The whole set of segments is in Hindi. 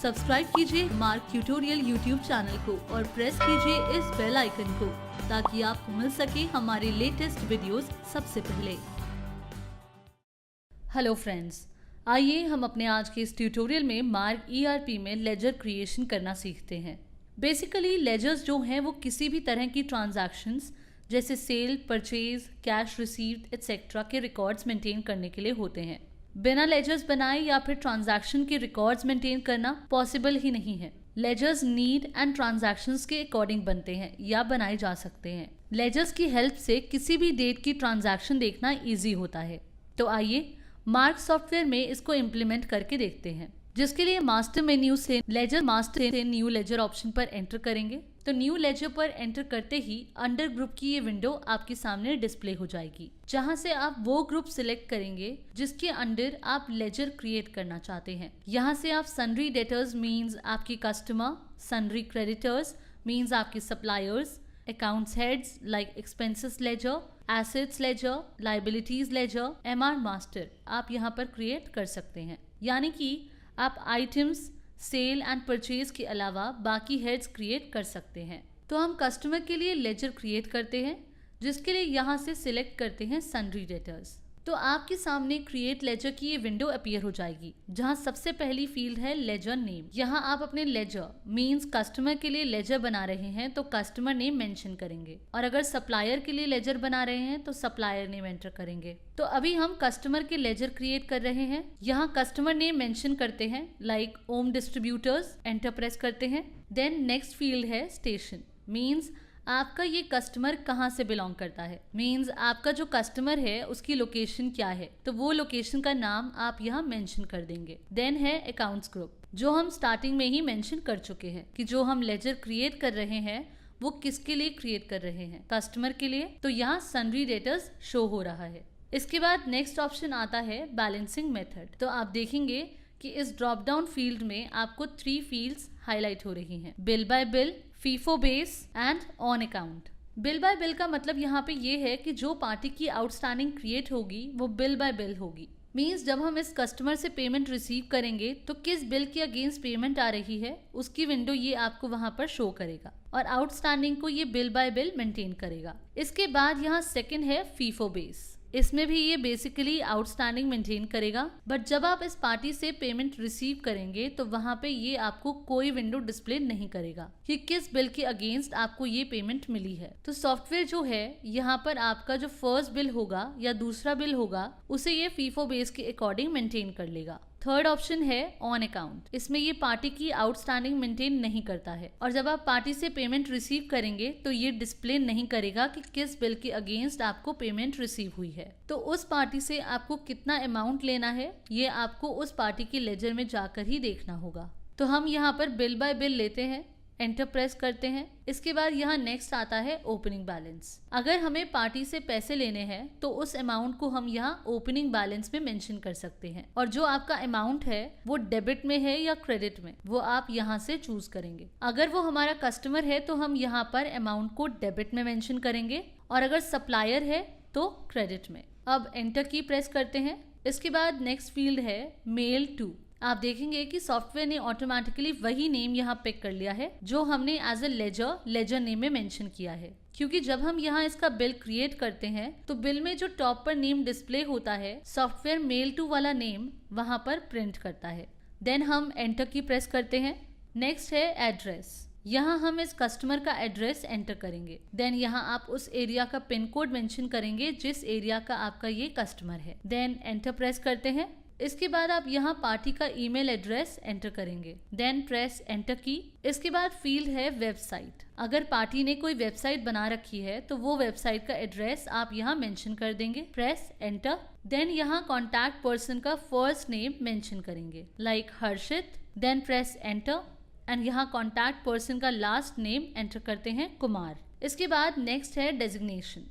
सब्सक्राइब कीजिए मार्क ट्यूटोरियल यूट्यूब चैनल को और प्रेस कीजिए इस बेल आइकन को ताकि आपको मिल सके हमारे लेटेस्ट वीडियोस सबसे पहले। हेलो फ्रेंड्स, आइए हम अपने आज के इस ट्यूटोरियल में मार्क ERP में लेजर क्रिएशन करना सीखते हैं। बेसिकली लेजर्स जो हैं वो किसी भी तरह की ट्रांजैक्शंस जैसे sale, purchase, cash received etcetera के रिकॉर्ड्स मेंटेन करने के लिए होते हैं। बिना लेजर्स बनाए या फिर ट्रांजैक्शन के रिकॉर्ड्स मेंटेन करना पॉसिबल ही नहीं है। लेजर्स नीड एंड ट्रांजैक्शंस के अकॉर्डिंग बनते हैं या बनाए जा सकते हैं। लेजर्स की हेल्प से किसी भी डेट की ट्रांजैक्शन देखना इजी होता है। तो आइए मार्क सॉफ्टवेयर में इसको इम्प्लीमेंट करके देखते हैं, जिसके लिए मास्टर मेन्यू से न्यू लेजर ऑप्शन पर एंटर करेंगे। तो न्यू लेजर पर एंटर करते ही अंडर ग्रुप की ये विंडो आपके सामने डिस्प्ले हो जाएगी, जहां से आप वो ग्रुप सिलेक्ट करेंगे जिसके अंडर आप लेजर क्रिएट करना चाहते हैं। यहाँ से आप सन्ड्री डेटर्स मीन्स आपकी कस्टमर, सन्ड्री क्रेडिटर्स मीन्स आपकी suppliers, accounts heads like expenses ledger, assets ledger, liabilities ledger, MR master आप यहाँ पर क्रिएट कर सकते हैं। यानी कि आप आइटम्स, सेल एंड परचेज के अलावा बाकी हेड्स क्रिएट कर सकते हैं। तो हम कस्टमर के लिए लेजर क्रिएट करते हैं, जिसके लिए यहाँ से सिलेक्ट करते हैं सन्ड्री डेटर्स। तो आपके सामने क्रिएट लेजर की ये विंडो अपीयर हो जाएगी, जहाँ सबसे पहली फील्ड है लेजर नेम। यहाँ आप अपने लेजर मींस कस्टमर के लिए लेजर बना रहे हैं तो कस्टमर नेम मेंशन करेंगे, और अगर सप्लायर के लिए लेजर बना रहे हैं तो सप्लायर नेम एंटर करेंगे। तो अभी हम कस्टमर के लेजर क्रिएट कर रहे हैं। यहाँ कस्टमर नेम मेंशन करते हैं लाइक ओम डिस्ट्रीब्यूटर्स, एंटर प्रेस करते हैं। देन नेक्स्ट फील्ड है स्टेशन मींस आपका ये कस्टमर कहाँ से बिलोंग करता है, मींस आपका जो कस्टमर है उसकी लोकेशन क्या है, तो वो लोकेशन का नाम आप यहाँ मेंशन कर देंगे। देन है अकाउंट्स ग्रुप, जो हम स्टार्टिंग में ही मेंशन कर चुके हैं कि जो हम लेजर क्रिएट कर रहे हैं वो किसके लिए क्रिएट कर रहे हैं, कस्टमर के लिए। तो यहाँ सन्ड्री डेटर्स शो हो रहा है। इसके बाद नेक्स्ट ऑप्शन आता है बैलेंसिंग मेथड। तो आप देखेंगे कि इस ड्रॉप डाउन फील्ड में आपको 3 फील्ड्स हाईलाइट हो रही हैं, bill bye bill, FIFO base and on account. Bill bye bill का मतलब यहाँ पे ये है कि जो पार्टी की आउटस्टैंडिंग क्रिएट होगी वो बिल बाय बिल होगी। मींस जब हम इस कस्टमर से पेमेंट रिसीव करेंगे तो किस बिल के अगेंस्ट पेमेंट आ रही है उसकी विंडो ये आपको वहां पर शो करेगा, और आउटस्टैंडिंग को ये बिल बाय बिल मेंटेन करेगा। इसके बाद यहाँ सेकंड है फीफो बेस। इसमें भी ये बेसिकली आउटस्टैंडिंग मेंटेन करेगा, बट जब आप इस पार्टी से पेमेंट रिसीव करेंगे तो वहां पे ये आपको कोई विंडो डिस्प्ले नहीं करेगा कि किस बिल के अगेंस्ट आपको ये पेमेंट मिली है। तो सॉफ्टवेयर जो है यहाँ पर आपका जो फर्स्ट बिल होगा या दूसरा बिल होगा उसे ये फीफो बेस के अकॉर्डिंग मेंटेन कर लेगा। थर्ड ऑप्शन है ऑन अकाउंट। इसमें ये पार्टी की आउटस्टैंडिंग मेंटेन नहीं करता है, और जब आप पार्टी से पेमेंट रिसीव करेंगे तो ये डिस्प्ले नहीं करेगा कि किस बिल के अगेंस्ट आपको पेमेंट रिसीव हुई है। तो उस पार्टी से आपको कितना अमाउंट लेना है ये आपको उस पार्टी की लेजर में जाकर ही देखना होगा। तो हम यहाँ पर बिल बाय बिल लेते हैं, एंटर प्रेस करते हैं। इसके बाद यहाँ नेक्स्ट आता है ओपनिंग बैलेंस। अगर हमें पार्टी से पैसे लेने हैं तो उस अमाउंट को हम यहाँ ओपनिंग बैलेंस में मेंशन कर सकते हैं, और जो आपका अमाउंट है वो डेबिट में है या क्रेडिट में वो आप यहाँ से चूज करेंगे। अगर वो हमारा कस्टमर है तो हम यहाँ पर अमाउंट को डेबिट में मेंशन करेंगे, और अगर सप्लायर है तो क्रेडिट में। अब एंटर की प्रेस करते हैं। इसके बाद नेक्स्ट फील्ड है मेल टू। आप देखेंगे कि सॉफ्टवेयर ने ऑटोमेटिकली वही नेम यहाँ पिक कर लिया है जो हमने एज ए लेजर नेम में मेंशन किया है, क्योंकि जब हम यहाँ इसका बिल क्रिएट करते हैं तो बिल में जो टॉप पर नेम डिस्प्ले होता है सॉफ्टवेयर मेल टू वाला नेम वहां पर प्रिंट करता है। देन हम एंटर की प्रेस करते हैं। नेक्स्ट है एड्रेस। यहाँ हम इस कस्टमर का एड्रेस एंटर करेंगे। देन यहाँ आप उस एरिया का पिन कोड मेंशन करेंगे जिस एरिया का आपका ये कस्टमर है। देन एंटर प्रेस करते हैं। इसके बाद आप यहाँ पार्टी का ईमेल एड्रेस एंटर करेंगे। देन प्रेस एंटर की। इसके बाद फील्ड है वेबसाइट। अगर पार्टी ने कोई वेबसाइट बना रखी है तो वो वेबसाइट का एड्रेस आप यहाँ मेंशन कर देंगे। Press enter. देन यहाँ कॉन्टैक्ट पर्सन का फर्स्ट नेम मेंशन करेंगे like Harshit. Then press enter, and यहाँ कॉन्टैक्ट पर्सन का लास्ट नेम एंटर करते हैं कुमार। इसके बाद नेक्स्ट है डेजिग्नेशन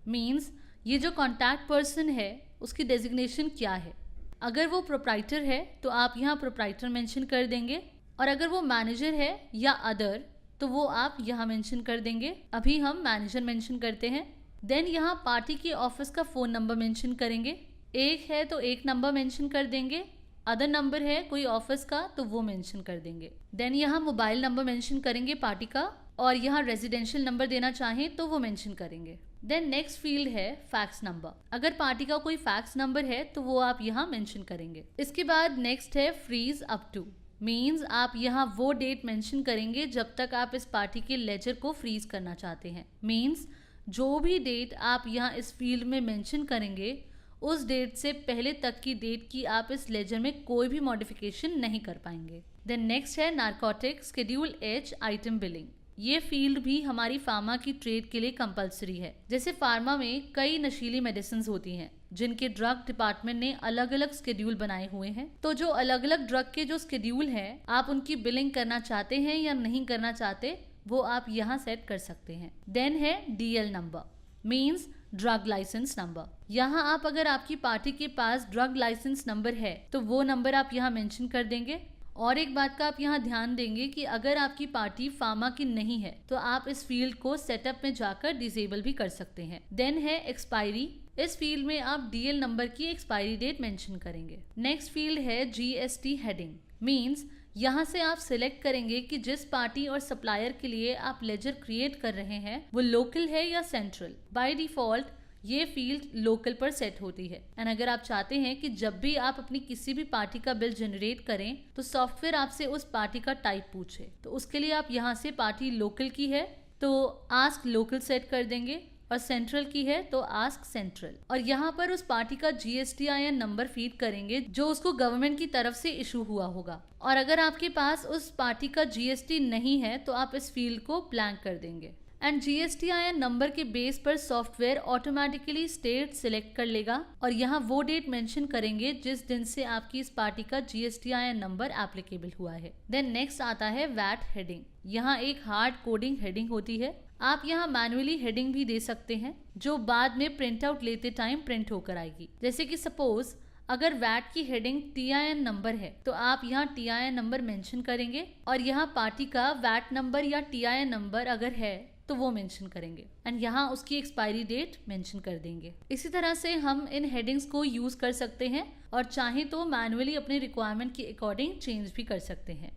मीन्स ये जो कॉन्टैक्ट पर्सन है उसकी डेजिग्नेशन क्या है। अगर वो प्रोप्राइटर है तो आप यहाँ प्रोप्राइटर मेंशन कर देंगे, और अगर वो मैनेजर है या अदर तो वो आप यहाँ मेंशन कर देंगे। अभी हम मैनेजर मेंशन करते हैं। देन यहाँ पार्टी के ऑफिस का फ़ोन नंबर मेंशन करेंगे। एक है तो एक नंबर मेंशन कर देंगे, अदर नंबर है कोई ऑफिस का तो वो मेंशन कर देंगे। देन यहाँ मोबाइल नंबर मेंशन करेंगे पार्टी का, और यहाँ रेजिडेंशियल नंबर देना चाहें तो वो मेंशन करेंगे। देन नेक्स्ट फील्ड है फैक्स नंबर। अगर पार्टी का कोई फैक्स नंबर है तो वो आप यहाँ मेंशन करेंगे। इसके बाद नेक्स्ट है फ्रीज अप टू, मीन्स आप यहाँ वो डेट मेंशन करेंगे जब तक आप इस पार्टी के लेजर को फ्रीज करना चाहते हैं। मीन्स जो भी डेट आप यहाँ इस फील्ड में मेंशन करेंगे उस डेट से पहले तक की डेट की आप इस लेजर में कोई भी मॉडिफिकेशन नहीं कर पाएंगे। देन नेक्स्ट है narcotic schedule H item billing. ये फील्ड भी हमारी फार्मा की ट्रेड के लिए कंपलसरी है। जैसे फार्मा में कई नशीली मेडिसिन होती हैं जिनके ड्रग डिपार्टमेंट ने अलग अलग शेड्यूल बनाए हुए हैं। तो जो अलग अलग ड्रग के जो शेड्यूल हैं आप उनकी बिलिंग करना चाहते हैं या नहीं करना चाहते वो आप यहाँ सेट कर सकते हैं। देन है DL number, means drug license number. यहाँ आप अगर आपकी पार्टी के पास ड्रग लाइसेंस नंबर है तो वो नंबर आप यहाँ मेंशन कर देंगे। और एक बात का आप यहाँ ध्यान देंगे कि अगर आपकी पार्टी फार्मा की नहीं है तो आप इस फील्ड को सेटअप में जाकर डिसेबल भी कर सकते हैं। देन है एक्सपायरी। इस फील्ड में आप DL नंबर की एक्सपायरी डेट मेंशन करेंगे। नेक्स्ट फील्ड है GST हेडिंग, मीन्स यहाँ से आप सिलेक्ट करेंगे कि जिस पार्टी और सप्लायर के लिए आप लेजर क्रिएट कर रहे हैं वो लोकल है या सेंट्रल। बाय डिफॉल्ट ये फील्ड लोकल पर सेट होती है। एंड अगर आप चाहते हैं कि जब भी आप अपनी किसी भी पार्टी का बिल जनरेट करें तो सॉफ्टवेयर आपसे उस पार्टी का टाइप पूछे, तो उसके लिए आप यहाँ से पार्टी लोकल की है तो आस्क लोकल सेट कर देंगे, और सेंट्रल की है तो आस्क सेंट्रल। और यहाँ पर उस पार्टी का GSTIN नंबर फीड करेंगे जो उसको गवर्नमेंट की तरफ से इशू हुआ होगा। और अगर आपके पास उस पार्टी का GST नहीं है तो आप इस फील्ड को ब्लैंक कर देंगे। एंड GSTIN नंबर के बेस पर सॉफ्टवेयर ऑटोमेटिकली स्टेट सिलेक्ट कर लेगा और यहाँ वो डेट मेंशन करेंगे जिस दिन से आपकी इस पार्टी का GSTIN नंबर एप्लीकेबल हुआ है। देन नेक्स्ट आता है वैट हेडिंग। यहाँ एक हार्ड कोडिंग हेडिंग होती है। आप यहाँ मैन्युअली हेडिंग भी दे सकते हैं जो बाद में प्रिंट आउट लेते टाइम प्रिंट होकर आएगी। जैसे कि सपोज अगर वैट की हेडिंग TIN नंबर है तो आप यहाँ TIN नंबर मेंशन करेंगे और यहाँ पार्टी का वैट नंबर या TIN नंबर अगर है तो वो मेंशन करेंगे एंड यहाँ उसकी एक्सपायरी डेट मेंशन कर देंगे। इसी तरह से हम इन हेडिंग्स को यूज कर सकते हैं और चाहें तो मैन्युअली अपने रिक्वायरमेंट के अकॉर्डिंग चेंज भी कर सकते हैं।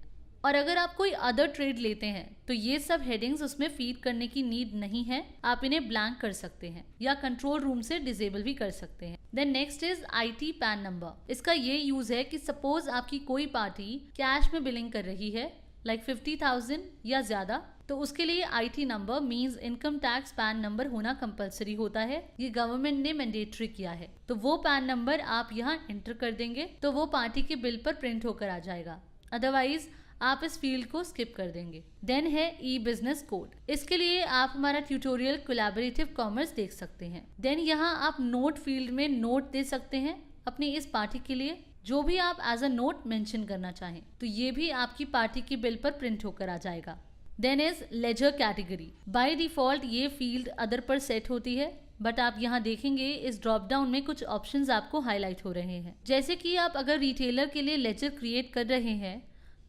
और अगर आप कोई अदर ट्रेड लेते हैं तो ये सब हेडिंग्स उसमें फीड करने की नीड नहीं है, आप इन्हें ब्लैंक कर सकते हैं या कंट्रोल रूम से डिसेबल भी कर सकते हैं। Then next is IT PAN number. इसका ये यूज है कि सपोज आपकी कोई पार्टी कैश में बिलिंग कर रही है लाइक 50,000 या ज्यादा, तो उसके लिए IT number means income tax pan number होना कंपलसरी होता है। ये गवर्नमेंट ने मैंडेटरी किया है, तो वो पैन नंबर आप यहाँ एंटर कर देंगे तो वो पार्टी के बिल पर प्रिंट होकर आ जाएगा, अदरवाइज आप इस फील्ड को स्किप कर देंगे। देन है E-बिजनेस कोड। इसके लिए आप हमारा ट्यूटोरियल कोलैबोरेटिव कॉमर्स देख सकते हैं। देन यहाँ आप नोट फील्ड में नोट दे सकते हैं अपनी इस पार्टी के लिए, जो भी आप एज अ नोट मेंशन करना चाहें, तो ये भी आपकी पार्टी के बिल पर प्रिंट होकर आ जाएगा। Then is ledger category. By default ये फील्ड अदर पर सेट होती है, बट आप यहाँ देखेंगे इस ड्रॉप डाउन में कुछ ऑप्शंस आपको हाईलाइट हो रहे हैं। जैसे कि आप अगर रिटेलर के लिए लेजर क्रिएट कर रहे हैं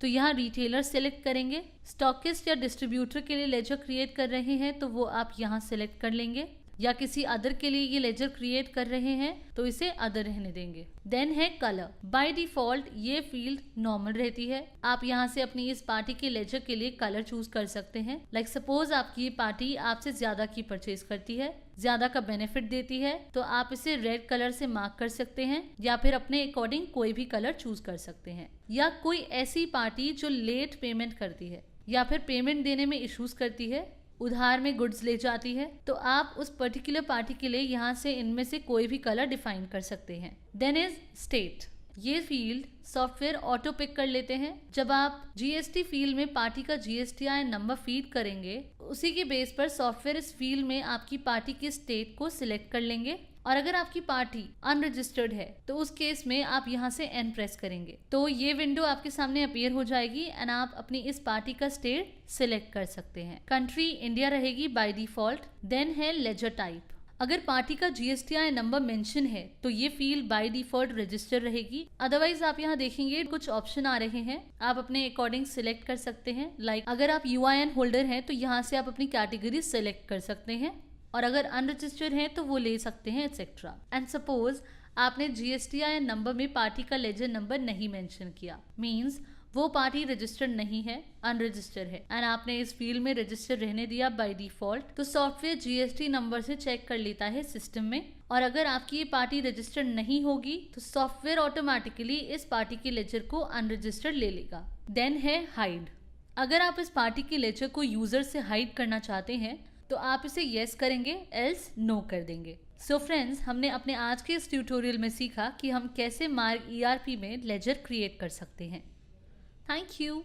तो यहाँ रिटेलर सेलेक्ट करेंगे। स्टॉकिस्ट या डिस्ट्रीब्यूटर के लिए लेजर क्रिएट कर रहे हैं तो वो आप यहाँ सेलेक्ट कर लेंगे, या किसी अदर के लिए ये लेजर क्रिएट कर रहे हैं तो इसे अदर रहने देंगे। देन है कलर। बाय डिफॉल्ट ये फील्ड नॉर्मल रहती है। आप यहाँ से अपनी इस पार्टी के लेजर के लिए कलर चूज कर सकते हैं। लाइक सपोज आपकी ये पार्टी आपसे ज्यादा की परचेज करती है, ज्यादा का बेनिफिट देती है, तो आप इसे रेड कलर से मार्क कर सकते हैं या फिर अपने अकॉर्डिंग कोई भी कलर चूज कर सकते हैं। या कोई ऐसी पार्टी जो लेट पेमेंट करती है या फिर पेमेंट देने में इश्यूज करती है, उधार में गुड्स ले जाती है, तो आप उस पर्टिकुलर पार्टी के लिए यहाँ से इनमें से कोई भी कलर डिफाइन कर सकते हैं। Then is state. ये फील्ड सॉफ्टवेयर ऑटो पिक कर लेते हैं। जब आप GST फील्ड में पार्टी का GSTIN नंबर फीड करेंगे उसी के बेस पर सॉफ्टवेयर इस फील्ड में आपकी पार्टी के स्टेट को सिलेक्ट कर लेंगे, और अगर आपकी पार्टी अनरजिस्टर्ड है तो उस केस में आप यहाँ से N प्रेस करेंगे तो ये विंडो आपके सामने अपीयर हो जाएगी एंड आप अपनी इस पार्टी का स्टेट सिलेक्ट कर सकते हैं। कंट्री इंडिया रहेगी बाय डिफॉल्ट। देन है लेजर टाइप। अगर पार्टी का GSTIN नंबर मेंशन है तो ये फील्ड बाय डिफॉल्ट रजिस्टर रहेगी, अदरवाइज आप यहाँ देखेंगे कुछ ऑप्शन आ रहे हैं, आप अपने अकॉर्डिंग सिलेक्ट कर सकते हैं। लाइक अगर आप UIN होल्डर हैं तो यहाँ से आप अपनी कैटेगरी सिलेक्ट कर सकते हैं, और अगर अनरजिस्टर्ड है तो वो ले सकते हैं एक्सेट्रा। एंड सपोज आपने GSTIN नंबर में पार्टी का लेजर नंबर नहीं मेंशन किया, मींस वो पार्टी रजिस्टर्ड नहीं है, अनरजिस्टर्ड है, एंड आपने इस फील्ड में रजिस्टर रहने दिया बाय डिफॉल्ट, तो सॉफ्टवेयर GST नंबर से चेक कर लेता है सिस्टम में, और अगर आपकी ये पार्टी रजिस्टर्ड नहीं होगी तो सॉफ्टवेयर ऑटोमेटिकली इस पार्टी के लेजर को अनरजिस्टर्ड ले लेगा। देन है हाइड। अगर आप इस पार्टी के लेजर को यूजर से हाइड करना चाहते हैं तो आप इसे येस करेंगे, एल्स नो कर देंगे। सो फ्रेंड्स, हमने अपने आज के इस ट्यूटोरियल में सीखा कि हम कैसे मार्ग ERP में लेजर क्रिएट कर सकते हैं। Thank you.